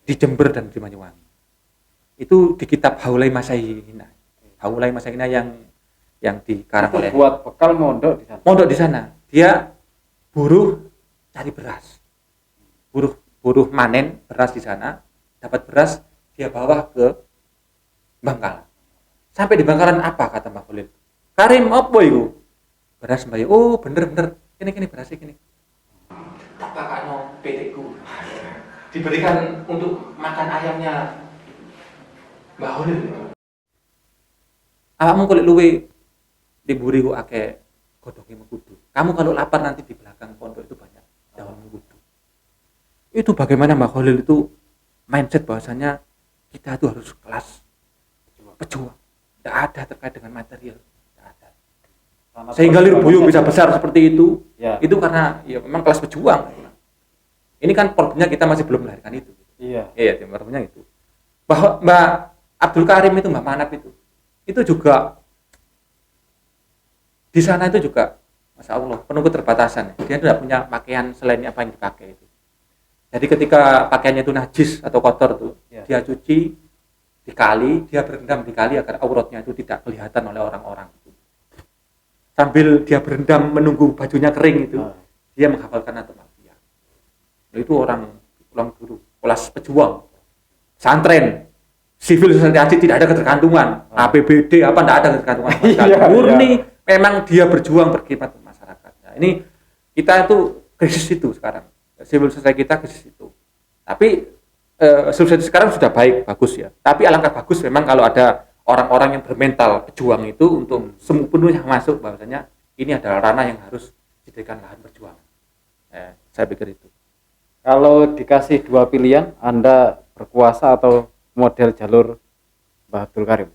di Jember dan di Banyuwangi. Itu di kitab Haulai Masaihina. Haulai Masaihina yang dikarang oleh buat bekal mondok di sana. Mondok di sana. Dia buruh cari beras. Buruh manen beras di sana, dapat beras dia bawa ke Bangkalan. Sampai di Bangkalan apa kata Mbak Khalil? Karim apa itu? Beras Mbak. Oh, bener. Kini berasnya kini. Tak kakakno petekku. Diberikan untuk makan ayamnya Mbak Khalil. Awakmu kulit luwe diburi kok akeh godhongé mengkudu. Kamu kalau lapar nanti di belakang pondok itu banyak daun mengkudu. Itu bagaimana Mbak Khalil itu mindset bahwasanya kita itu harus kelas pejuang. Tidak ada terkait dengan material. Sehingga Lirboyo bisa besar seperti itu, itu karena ya memang kelas pejuang. Ini kan problemnya kita masih belum melahirkan itu. Iya, problemnya itu. Bahwa Mbak Abdul Karim itu, Mbak Manap itu juga di sana itu juga, masya Allah, penuh keterbatasan. Dia tidak punya pakaian selain apa yang dipakai itu. Jadi ketika pakaiannya itu najis atau kotor tuh, dia cuci di kali, dia berendam di kali agar auratnya itu tidak kelihatan oleh orang-orang. Sambil dia berendam menunggu bajunya kering itu, dia menghafalkan Natul-Alfiyah. Itu orang guru, kelas pejuang, santren, sivil society tidak ada ketergantungan, APBD apa tidak ada ketergantungan. Murni memang dia berjuang berkhidmat untuk masyarakat. Nah, ini kita itu krisis itu sekarang, civil society kita krisis itu. Tapi civil society sekarang sudah bagus ya. Tapi alangkah bagus memang kalau ada orang-orang yang bermental pejuang itu untuk sepenuhnya masuk bahwasanya ini adalah ranah yang harus dijadikan lahan perjuangan. Saya pikir itu. Kalau dikasih dua pilihan, Anda berkuasa atau model jalur Mbah Abdul Karim?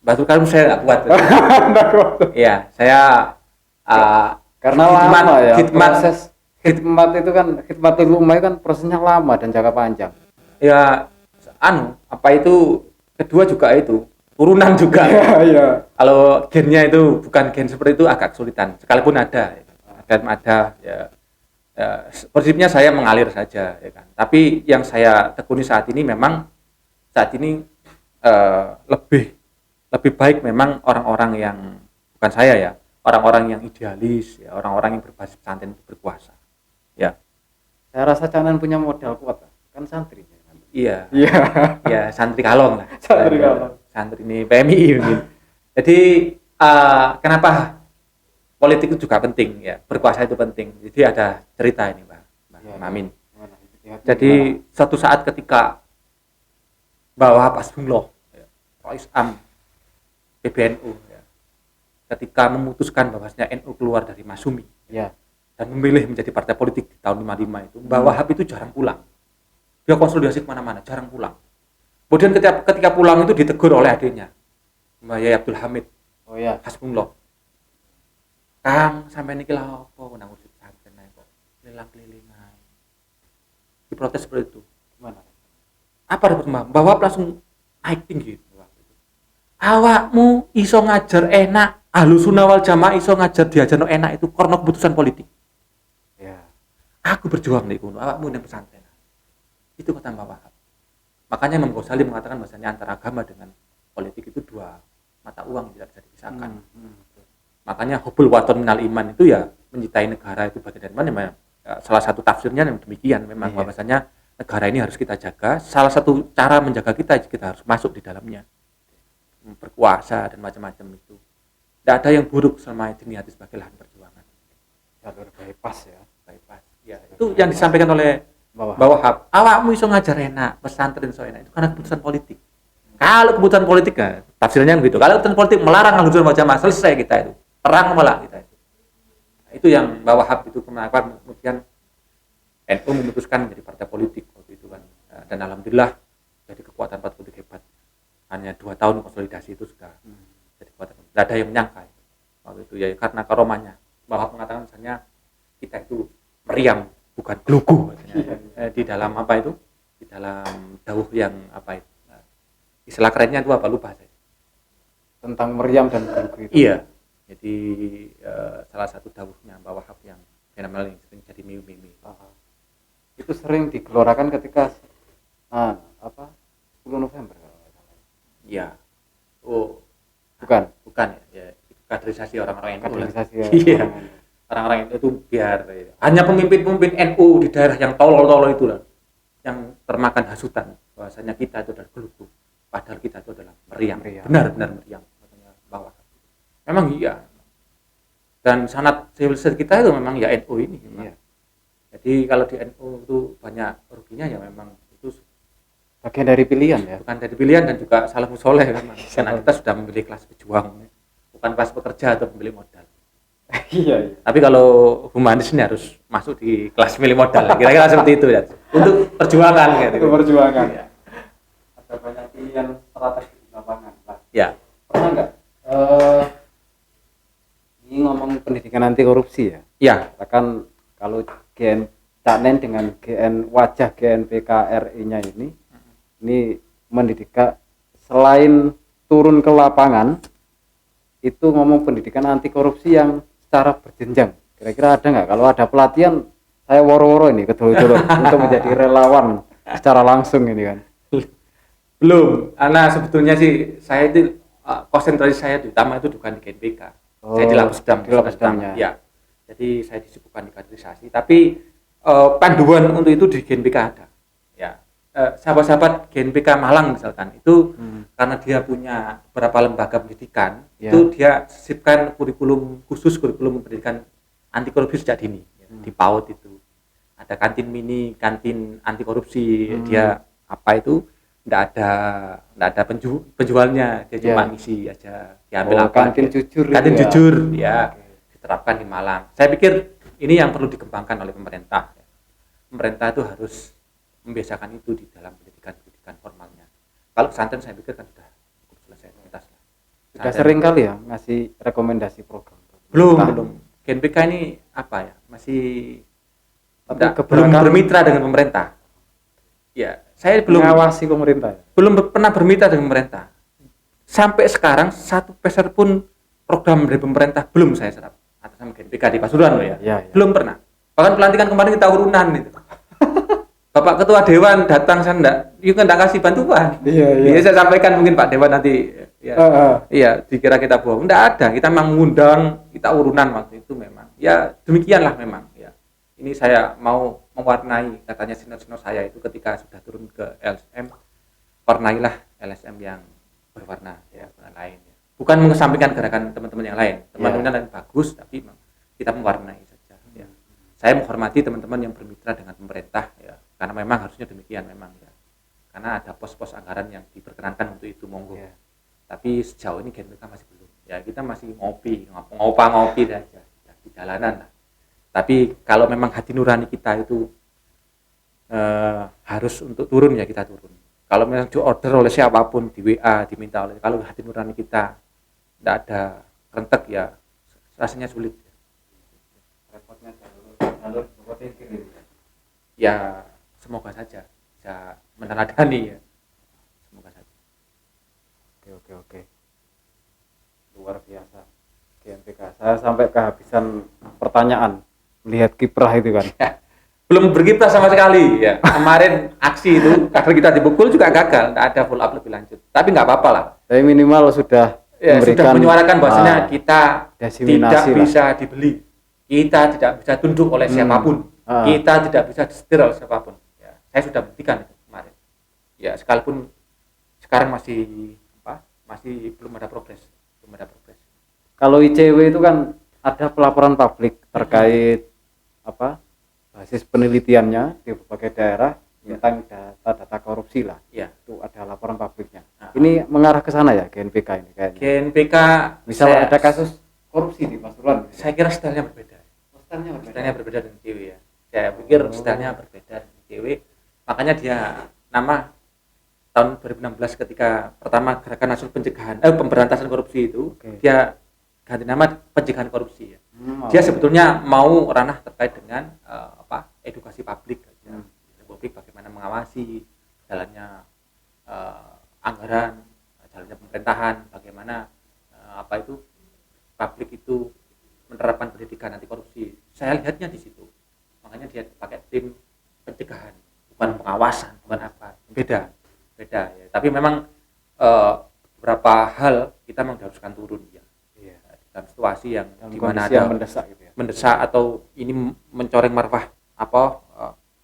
Mbah Abdul Karim saya nggak kuat. Iya, saya karena lama ya. Proses khidmat itu kan, khidmatul ummah kan prosesnya lama dan jangka panjang. Ya, kedua juga itu turunan juga. Kalau gennya itu bukan gen seperti itu agak kesulitan. Sekalipun ada ya, prinsipnya saya mengalir saja ya kan. Tapi yang saya tekuni saat ini memang lebih baik memang orang-orang yang bukan saya ya, orang-orang yang idealis ya, orang-orang yang berbasis pesantren berkuasa. Ya. Saya rasa jangan punya modal kuat kan santri. Iya, santri kalong lah. Santri ini PMI mungkin. Jadi kenapa politik itu juga penting ya, berkuasa itu penting. Jadi ada cerita ini Mbak Mamin. Jadi suatu saat ketika bahwa Hasbullah, ya, Rais Am PBNU, ya, ketika memutuskan bahwasanya NU keluar dari Masyumi, ya, dan memilih menjadi partai politik di tahun 55 itu, Mbah Wahab itu jarang pulang. Dia konsolidasi kemana-mana, jarang pulang. Kemudian ketika pulang itu ditegur oleh adiknya, Mbah Yai Abdul Hamid. Oh ya. Hasbullah. Kang, sampai niki lha apa nang urip santen ae kok keliling-keliling ae. Diprotes seperti itu. Gimana? Apa dapat Mbah Wahab langsung naik tinggi waktu itu. Awakmu iso ngajar enak, Ahlussunnah wal Jamaah iso ngajar diajarno enak itu karena keputusan politik. Ya. Aku berjuang nih kuno, awakmu nang pesantren. Itu kata Mbah Wahab. Makanya Imam Ghazali mengatakan bahwasanya antara agama dengan politik itu dua mata uang yang tidak bisa dipisahkan. Makanya hubul waton minal iman itu ya mencintai negara itu bagian dari mana? Ya, salah satu tafsirnya yang demikian memang bahwasanya negara ini harus kita jaga. Salah satu cara menjaga kita harus masuk di dalamnya, berkuasa dan macam-macam itu. Tidak ada yang buruk selama itu niat sebagai lahan perjuangan. Jalur bypass ya. Bypass. Ya, itu yang disampaikan oleh Mbah Wahab. Awakmu iso ngajar enak, pesantren iso enak itu karena keputusan politik. Kalau kebutuhan politik kan, tafsirnya begitu. Kalau kebutuhan politik melarang Ahlussunnah wal Jamaah, selesai kita itu. Perang malah kita itu. Itu yang Mbah Wahab itu kenapa kemudian NU memutuskan menjadi partai politik waktu itu kan. Dan alhamdulillah jadi kekuatan partai politik hebat. Hanya 2 tahun konsolidasi itu sudah jadi kekuatan. Tidak ada yang menyangka waktu itu ya karena karomahnya. Mbah Wahab mengatakan misalnya kita itu meriam bukan gelugu di dalam apa itu? Di dalam dawuh yang apa itu? Istilah kerennya itu apa lupa saya. Tentang meriam dan gelugu itu. Iya. Jadi salah satu dawuhnya Mbah Wahab yang fenomenal yang sering jadi meme-meme. Itu sering digelorakan ketika 10 November. Iya. Oh, bukan ya. Kaderisasi orang-orang NU. Kaderisasi. Iya. Orang-orang itu biar ya. Hanya pemimpin-pemimpin NU di daerah yang tolol-tolol itu lah yang termakan hasutan bahwasanya kita itu adalah gelugu. Padahal kita itu adalah meriam. Benar-benar meriam katanya Mbah Wahab. Memang iya. Dan sanad civilisasi kita itu memang ya NU ini. Iya. Jadi kalau di NU itu banyak ruginya ya memang itu bagian dari pilihan ya. Bukan dari pilihan dan juga salafus soleh memang. Karena kita sudah memilih kelas pejuang, bukan kelas pekerja atau pemilih modal. Iya. Tapi kalau humanis ini harus masuk di kelas milih modal. Kira-kira seperti itu ya. Untuk perjuangan gitu. Untuk perjuangan. Ya. Ada banyak pilihan strategi di lapangan lah. Ya. Pernah nggak? Ini ngomong pendidikan anti korupsi ya. Ya. Kan kalau GN Caknen dengan wajah GNPKRI-nya ini mendidikan selain turun ke lapangan itu ngomong pendidikan anti korupsi yang secara berjenjang. Kira-kira ada nggak? Kalau ada pelatihan saya woro-woro ini kedul-kedul untuk menjadi relawan secara langsung ini kan. Belum. Karena sebetulnya sih saya itu konsentrasi saya utama itu bukan di GNPK. Saya di Lapesdam. Ya. Jadi saya disibukkan di kaderisasi. Tapi panduan untuk itu di GNPK ada. Ya. Sahabat-sahabat GNPK Malang misalkan itu karena dia punya beberapa lembaga pendidikan, itu dia sisipkan kurikulum khusus, kurikulum pendidikan anti korupsi sejak dini. Di PAUD itu ada kantin mini, kantin anti korupsi. Dia apa itu tidak ada penjualnya, dia cuma ngisi aja, diambil kantin jujur jujur ya. Diterapkan di Malang. Saya pikir ini yang perlu dikembangkan oleh pemerintah. Pemerintah itu harus membiasakan itu di dalam pendidikan formalnya. Kalau pesantren saya pikir kan sudah cukup selesai tuntas lah. Sudah sering kali ya ngasih rekomendasi program. Belum. GNPK ini apa ya? Masih belum bermitra dengan pemerintah. Ya, saya belum mengawasi pemerintah. Belum pernah bermitra dengan pemerintah. Sampai sekarang satu peser pun program dari pemerintah belum saya serap. Atas nama GNPK di Pasuruan loh ya. Belum pernah. Bahkan pelantikan kemarin kita urunan itu. Bapak Ketua Dewan datang saya enggak kasih bantuan. Iya. Saya sampaikan mungkin Pak Dewan nanti iya dikira kita bohong. Enggak ada, kita memang mengundang, kita urunan waktu itu memang. Ya demikianlah memang ya. Ini saya mau mewarnai katanya senior saya itu ketika sudah turun ke LSM, warnailah LSM yang berwarna ya, warna lain ya. Bukan mengesampingkan gerakan teman-teman yang lain. Teman-teman yang lain bagus tapi kita mewarnai saja ya. Saya menghormati teman-teman yang bermitra dengan pemerintah ya. karena memang harusnya demikian memang ya, karena ada pos-pos anggaran yang diperkenankan untuk itu, monggo. Tapi sejauh ini GNPK masih belum ya, kita masih ngopi saja ya, di jalanan lah. Tapi kalau memang hati nurani kita itu harus untuk turun ya kita turun. Kalau memang di order oleh siapapun di WA diminta oleh, kalau hati nurani kita tidak ada rentek ya rasanya sulit. Repotnya jalur berpikir. Ya semoga saja bisa meneladani ya. Semoga saja. Oke. Luar biasa. GNPK. Saya sampai kehabisan pertanyaan melihat kiprah itu kan. Belum berkiprah sama sekali ya. Kemarin aksi itu karena kita dipukul juga gagal, tidak ada follow up lebih lanjut. Tapi nggak apa-apa lah. Tapi minimal sudah Ya, sudah menyuarakan bahwasanya kita tidak lah. bisa dibeli, kita tidak bisa tunduk oleh siapapun, kita tidak bisa disetir oleh siapapun. Ya, saya sudah buktikan itu kemarin. Ya, sekalipun sekarang masih belum ada progres. Kalau ICW itu kan ada pelaporan publik terkait basis penelitiannya di berbagai daerah tentang data korupsi lah. Ya. Itu ada laporan publiknya. Ini mengarah ke sana ya GNPK ini kayaknya. GNPK misal ada kasus korupsi di Pasuruan. Saya kira stylenya berbeda. Stylenya berbeda dengan ICW ya. Saya pikir stylenya berbeda dengan ICW. Makanya dia nama tahun 2016 ketika pertama gerakan nasional pemberantasan korupsi itu, dia ganti nama pencegahan korupsi ya. Dia sebetulnya mau ranah terkait dengan edukasi publik ya. Publik bagaimana mengawasi jalannya anggaran, jalannya pemerintahan, bagaimana publik itu menerapkan pendidikan anti korupsi. Saya lihatnya di situ. Makanya dia pakai tim pencegahan, bukan pengawasan, bukan apa. Beda ya. Tapi memang beberapa hal kita memang haruskan turun ya. Dalam situasi yang di mana ada mendesak gitu ya. Mendesak atau ini mencoreng marwah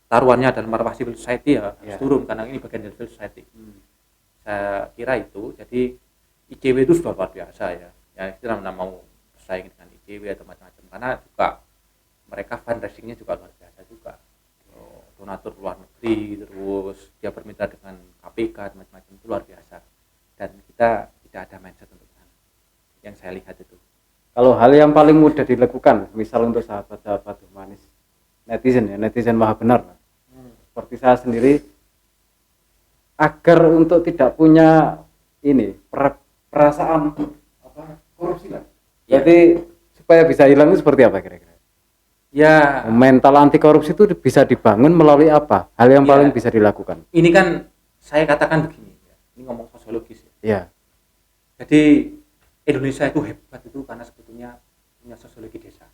taruhannya dalam marwah civil society ya harus turun, karena ini bagian dari civil society. Saya kira itu. Jadi ICW itu sudah luar biasa ya. Ya kita mau bersaing dengan ICW atau macam-macam, karena juga mereka fundraisingnya juga luar biasa juga. Donatur luar negeri, terus dia bermitra dengan KPK dan macam-macam, itu luar biasa. Dan kita tidak ada mindset untuk sana. Yang saya lihat itu. Kalau hal yang paling mudah dilakukan, misal untuk sahabat-sahabat humanis, netizen maha benar, seperti saya sendiri, agar untuk tidak punya perasaan korupsi lah. Jadi supaya bisa hilang itu seperti apa kira-kira? Ya, mental anti korupsi itu bisa dibangun melalui apa? Hal yang paling bisa dilakukan. Ini kan saya katakan begini, ini ngomong sosiologis ya. Ya. Jadi Indonesia itu hebat itu karena sebetulnya punya sosiologi desa.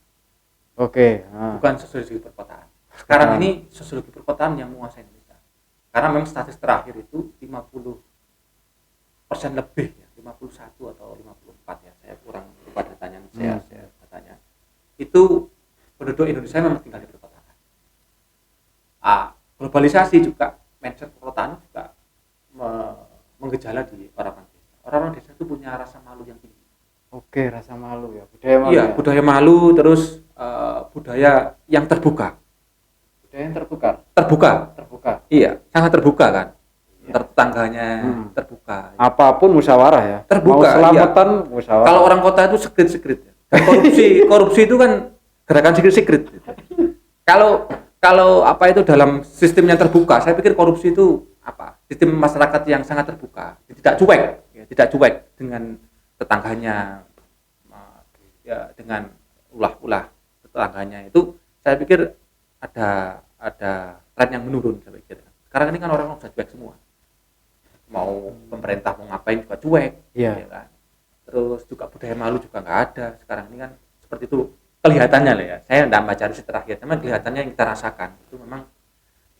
Bukan sosiologi perkotaan. Sekarang ini sosiologi perkotaan yang menguasai Indonesia. Karena memang statistik terakhir itu 50% lebih ya, 51 atau 54 ya. Saya kurang lupa datanya, saya datanya. Itu penduduk Indonesia memang tinggal di perkotaan. Globalisasi juga, mindset perkotaan juga menggejala di orang-orang desa. Orang-orang desa itu punya rasa malu yang tinggi. Rasa malu ya, budaya malu. Iya, budaya malu, terus budaya yang terbuka. Budaya yang terbuka. Iya, sangat terbuka kan. Tetangganya terbuka. Apapun musyawarah ya. Terbuka. Mau selamatan musyawarah. Kalau orang kota itu secret ya. Dan korupsi itu kan gerakan secret. Kalau itu dalam sistem yang terbuka, saya pikir korupsi itu sistem masyarakat yang sangat terbuka, tidak cuek dengan tetangganya, ya dengan ulah tetangganya itu. Saya pikir ada tren yang menurun, saya pikir. Sekarang ini kan orang sudah cuek semua, mau pemerintah mau ngapain juga cuek, ya kan. Terus juga budaya malu juga nggak ada sekarang ini kan, seperti itu kelihatannya lah ya. Saya tidak baca riset terakhir, memang kelihatannya yang kita rasakan itu memang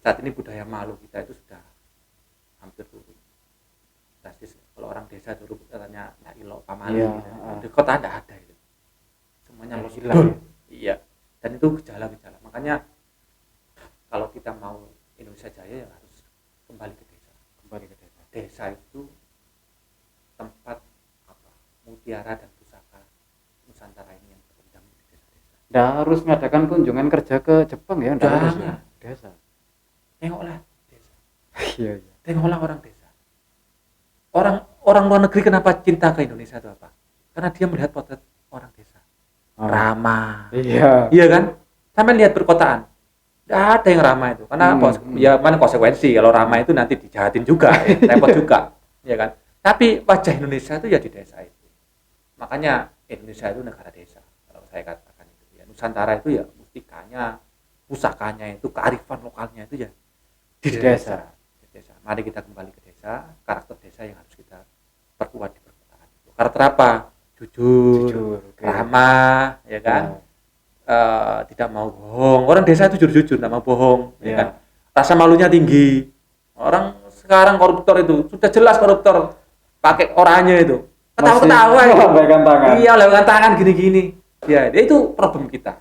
saat ini budaya malu kita itu sudah hampir turun drastis. Kalau orang desa dulu katanya ya ilo pamalu, di kota tidak ada itu, semuanya hilang. Iya, dan itu gejala-gejala. Makanya kalau kita mau Indonesia jaya ya harus kembali ke desa. Desa itu tempat mutiara dan pusaka Nusantara ini yang terpendam di desa-desa. Nggak harus mengadakan kunjungan kerja ke Jepang ya, nggak harus ya. Desa. tengoklah desa, Iya, iya. tengoklah orang desa. Orang luar negeri kenapa cinta ke Indonesia itu apa? Karena dia melihat potret orang desa, ramah, Iya. iya kan? Sampai lihat perkotaan, nggak ada yang ramah itu. Karena apa? Ya mana konsekuensi kalau ramah itu nanti dijahatin juga, ya, repot juga, ya kan? Tapi wajah Indonesia itu ya di desa itu. Makanya Indonesia itu negara desa. Kalau saya katakan itu, ya Nusantara itu ya mustikanya, pusakanya itu, kearifan lokalnya itu ya di desa. Di desa. Mari kita kembali ke desa, karakter desa yang harus kita perkuat di perkotaan. Karakter apa? Jujur, Okay. ramah, ya kan? Tidak mau bohong. Orang desa itu jujur-jujur, tidak mau bohong, ya kan? Rasa malunya tinggi. Orang sekarang koruptor itu sudah jelas koruptor, pakai oranye itu. Ketawa-ketawa itu. Lambaikan tangan. Iya, lambaikan tangan gini-gini. Ya, itu problem kita.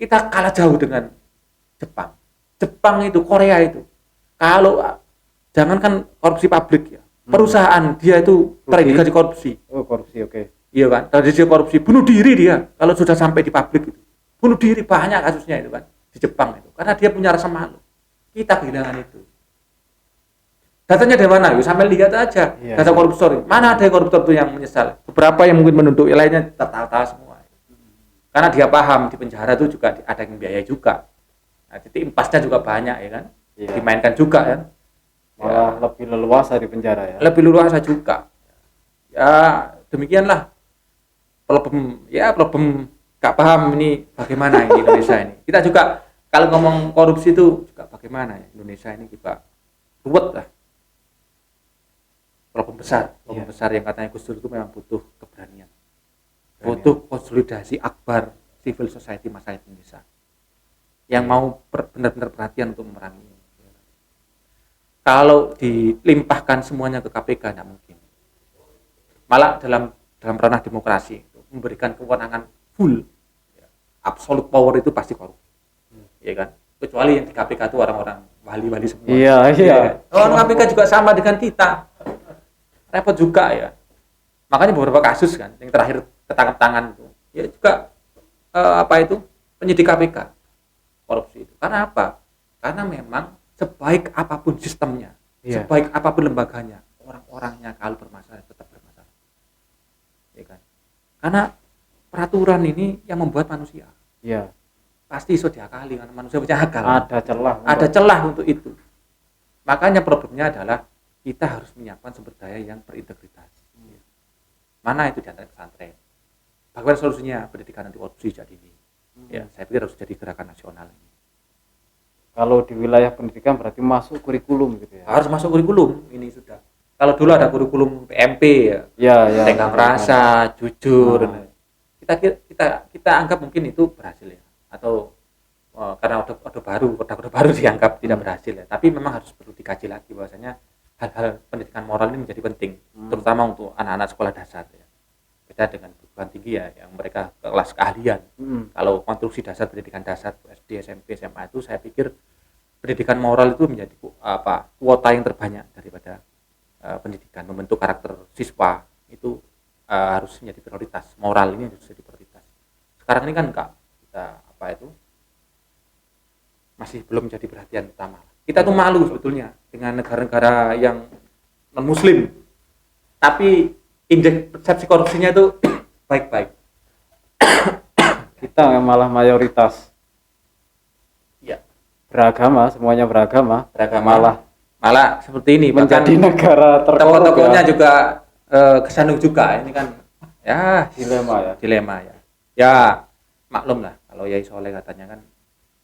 Kita kalah jauh dengan Jepang. Jepang itu, Korea itu. Kalau jangankan korupsi publik ya, perusahaan dia itu terindikasi korupsi. Oh, korupsi, oke. Iya kan, tradisi korupsi, bunuh diri dia kalau sudah sampai di publik itu. Bunuh diri banyak kasusnya itu kan di Jepang itu, karena dia punya rasa malu. Kita kehilangan itu. Datanya dari mana? Yuk sampai lihat aja. Data koruptor. Mana ada koruptor tuh yang menyesal? Beberapa yang mungkin menuntut, yang lainnya tertata semua. Karena dia paham di penjara itu juga ada yang biaya juga. Nah, titik impasnya juga banyak ya kan. Dimainkan juga kan. Malah lebih leluasa di penjara ya. Lebih leluasa juga. Ya demikianlah. Problem gak paham ini bagaimana ini Indonesia ini. Kita juga kalau ngomong korupsi itu juga bagaimana ya Indonesia ini juga ruwet lah. Problem besar yang katanya Gus Dur itu memang butuh keberanian. Butuh konsolidasi akbar civil society masyarakat Indonesia yang mau benar-benar perhatian untuk memerangi ini. Kalau dilimpahkan semuanya ke KPK tidak mungkin. Malah dalam ranah demokrasi memberikan kewenangan full, absolute power itu pasti korup, ya kan? Kecuali yang di KPK itu orang-orang wali-wali semua. Iya. Orang KPK juga sama dengan kita, repot juga ya. Makanya beberapa kasus kan, yang terakhir ketangkap tangan itu, ya juga penyidik KPK korupsi itu. Karena apa? Karena memang sebaik apapun sistemnya, sebaik apapun lembaganya, orang-orangnya kalau bermasalah tetap bermasalah, ya kan? Karena peraturan ini yang membuat manusia. Iya. Pasti iso diakali karena manusia punya akal. Ada celah untuk itu. Makanya problemnya adalah kita harus menyiapkan sumber daya yang berintegritas. Mana itu di antara pesantren. Bagaimana solusinya? Pendidikan anti korupsi jadi ini. Ya, saya pikir harus jadi gerakan nasional ini. Kalau di wilayah pendidikan berarti masuk kurikulum gitu ya. Harus masuk kurikulum ini sudah. Kalau dulu ada kurikulum PMP ya, tenggang rasa, jujur. Kita anggap mungkin itu berhasil ya, atau karena orde baru dianggap tidak berhasil ya. Tapi memang harus perlu dikaji lagi bahwasanya hal-hal pendidikan moral ini menjadi penting, terutama untuk anak-anak sekolah dasar ya. Beda dengan perguruan tinggi ya, yang mereka kelas keahlian. Kalau konstruksi dasar pendidikan dasar SD, SMP, SMA itu saya pikir pendidikan moral itu menjadi kuota yang terbanyak daripada pendidikan, membentuk karakter siswa itu harus menjadi prioritas. Moral ini harus jadi prioritas. Sekarang ini kan enggak, kita masih belum jadi perhatian utama. Kita tuh malu sebetulnya dengan negara-negara yang non muslim, tapi indeks persepsi korupsinya itu baik-baik. Kita malah mayoritas beragama, semuanya beragama. Malah seperti ini menjadi negara terkorup. Tokoh-tokohnya juga kesandung juga, ini kan ya dilema ya. Ya maklum lah kalau Yai Soleh katanya kan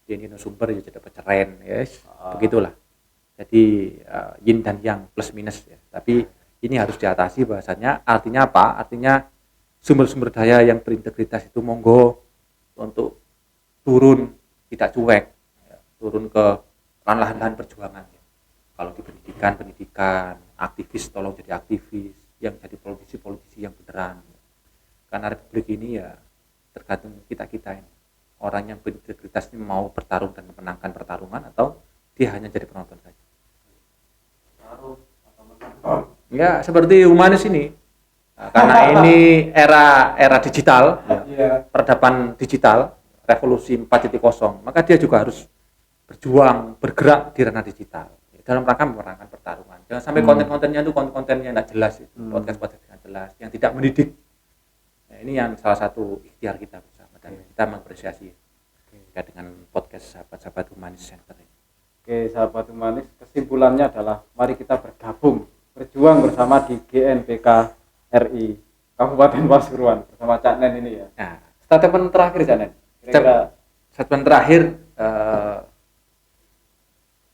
di sumber ya jadi peceren, yes. Begitulah. Jadi yin dan yang plus minus ya. Tapi ini harus diatasi bahasanya. Artinya apa? Artinya sumber-sumber daya yang berintegritas itu monggo untuk turun, tidak cuek, turun ke lahan-lahan perjuangan. Kalau di pendidikan, aktivis tolong jadi aktivis, yang jadi politisi yang beneran. Karena republik ini ya tergantung kita ini. Orang yang berintegritas ini mau bertarung dan memenangkan pertarungan atau dia hanya jadi penonton saja. Ya seperti humanis ini. Nah, karena ini era digital, peradaban digital, revolusi 4.0, maka dia juga harus berjuang, bergerak di ranah digital dalam rangka memenangkan pertarungan. Jangan sampai konten-kontennya itu konten-kontennya tidak jelas, podcast-podcast yang jelas, yang tidak mendidik. Nah, ini yang salah satu ikhtiar kita bersama dan kita mengapresiasi terkait dengan podcast sahabat-sahabat Humanis Center. Oke, sahabat Humanis, kesimpulannya adalah mari kita bergabung, berjuang bersama di GNPK RI Kabupaten Pasuruan bersama Cak Nen ini ya. Nah, Statement terakhir Cak Nen. Kira-kira statement terakhir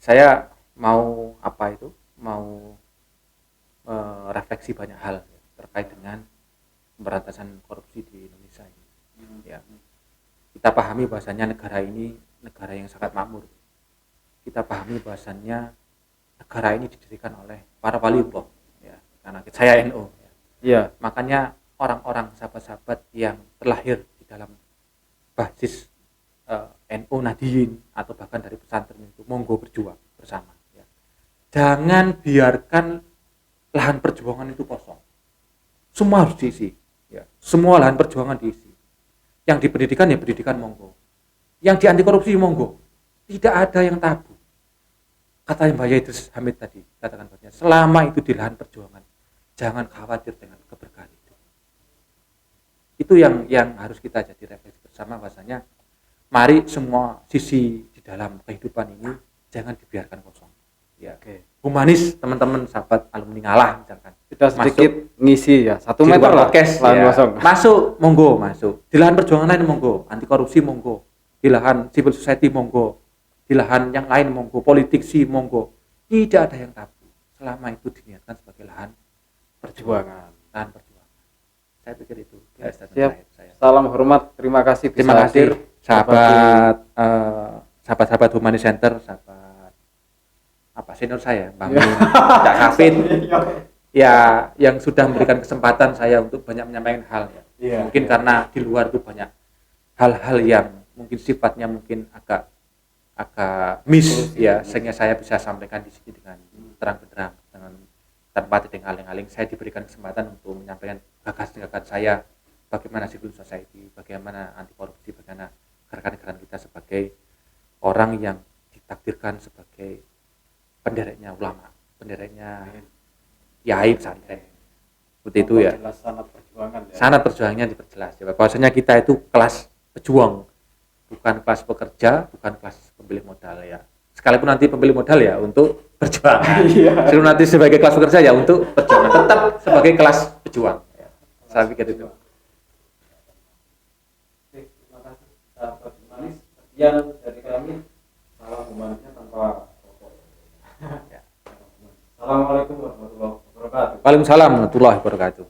saya mau refleksi banyak hal ya, terkait dengan pemberantasan korupsi di Indonesia ini. Ya. Kita pahami bahwasannya negara ini negara yang sangat makmur. Kita pahami bahwasannya negara ini didirikan oleh para waliullah ya, karena saya NU ya. Iya. Makanya orang-orang sahabat-sahabat yang terlahir di dalam basis NU Nahdiyin atau bahkan dari pesantren itu monggo berjuang bersama ya. Jangan biarkan lahan perjuangan itu kosong. Semua harus diisi ya. Semua lahan perjuangan diisi. Yang di pendidikan ya pendidikan monggo. Yang di anti korupsi monggo. Tidak ada yang tabu. Kata Mbak Idrus Hamid tadi, katakan bahwa selama itu di lahan perjuangan, jangan khawatir dengan keberkahan itu. Itu yang harus kita jadi refleksi bersama bahwasanya mari semua sisi di dalam kehidupan ini jangan dibiarkan kosong. Ya. Oke. Humanis teman-teman sahabat alumni ngalah misalkan. Kita sedikit ngisi ya, 1 Di meter luar lah podcast lahan ya. kosong. Masuk monggo masuk. Di lahan perjuangan lain monggo, anti korupsi monggo. Di lahan civil society monggo. Di lahan yang lain monggo, politik sih monggo. Tidak ada yang tabu. Selama itu diniatkan sebagai lahan perjuangan. Lahan perjuangan. Saya pikir itu. Ya, Siap. Salam hormat, terima kasih bisa Terima kasih hadir. sahabat Humanis Center, sahabat senior saya, Bang Cak Kafin. Ya, yang sudah memberikan kesempatan saya untuk banyak menyampaikan hal ya. Iya, mungkin karena di luar itu banyak hal-hal yang mungkin sifatnya mungkin agak miss ya, sehingga saya bisa sampaikan di sini dengan terang benderang dengan tanpa aling-aling. Saya diberikan kesempatan untuk menyampaikan gagasan saya bagaimana civil society, bagaimana anti korupsi, bagaimana gerakan-gerakan kita sebagai orang yang ditakdirkan sebagai pendereknya ulama, pendereknya yai pesantren. Seperti itu ya. Sanat perjuangan ya. Sanat perjuangannya diperjelas ya. Bahwasanya kita itu kelas pejuang, bukan kelas pekerja, bukan kelas pembeli modal ya. Sekalipun nanti pembeli modal ya untuk berjuang. Sekalipun nanti sebagai kelas pekerja ya untuk perjuangan, tetap sebagai kelas pejuang. Ya. Saya pikir itu. Oke, terima kasih sahabat Humanis. Sekian dari kami. Salam humanisnya tanpa rokok. Assalamualaikum warahmatullahi wabarakatuh. Waalaikumsalam warahmatullahi wabarakatuh.